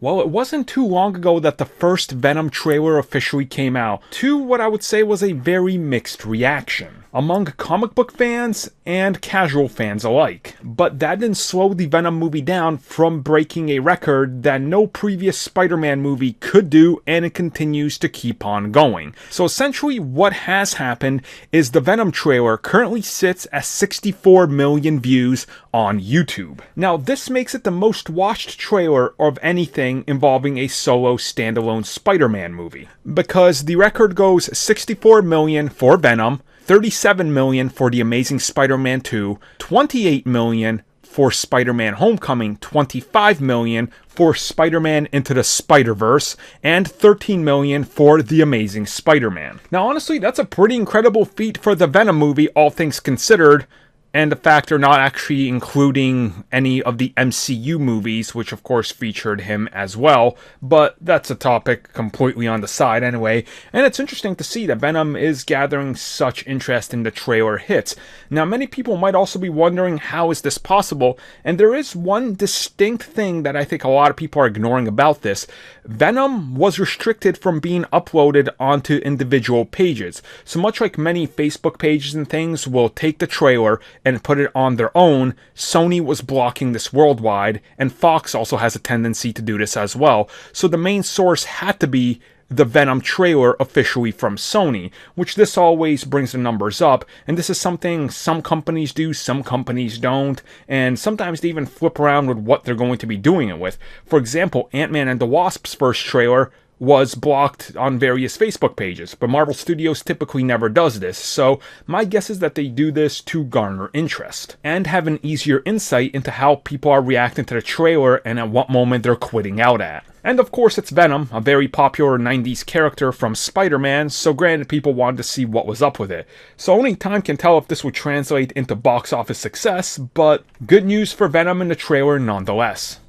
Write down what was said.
Well, it wasn't too long ago that the first Venom trailer officially came out, to what I would say was a very mixed reaction among comic book fans and casual fans alike. But that didn't slow the Venom movie down from breaking a record that no previous Spider-Man movie could do, and it continues to keep on going. So essentially what has happened is the Venom trailer currently sits at 64 million views on YouTube. Now this makes it the most watched trailer of anything involving a solo standalone Spider-Man movie, because the record goes 64 million for Venom, 37 million for The Amazing Spider-Man 2, 28 million for Spider-Man Homecoming, 25 million for Spider-Man Into the Spider-Verse, and 13 million for The Amazing Spider-Man. Now honestly, that's a pretty incredible feat for the Venom movie, all things considered, and the fact they're not actually including any of the MCU movies, which of course featured him as well, but that's a topic completely on the side anyway. And it's interesting to see that Venom is gathering such interest in the trailer hits. Now many people might also be wondering, how is this possible? And there is one distinct thing that I think a lot of people are ignoring about this. Venom was restricted from being uploaded onto individual pages. So much like many Facebook pages and things will take the trailer and put it on their own, Sony was blocking this worldwide, and Fox also has a tendency to do this as well. So the main source had to be the Venom trailer officially from Sony, which this always brings the numbers up, and this is something some companies do, some companies don't, and sometimes they even flip around with what they're going to be doing it with. For example, Ant-Man and the Wasp's first trailer was blocked on various Facebook pages, but Marvel Studios typically never does this, so my guess is that they do this to garner interest and have an easier insight into how people are reacting to the trailer and at what moment they're quitting out at. And of course it's Venom, a very popular 90s character from Spider-Man, so granted people wanted to see what was up with it. So only time can tell if this would translate into box office success, but good news for Venom in the trailer nonetheless.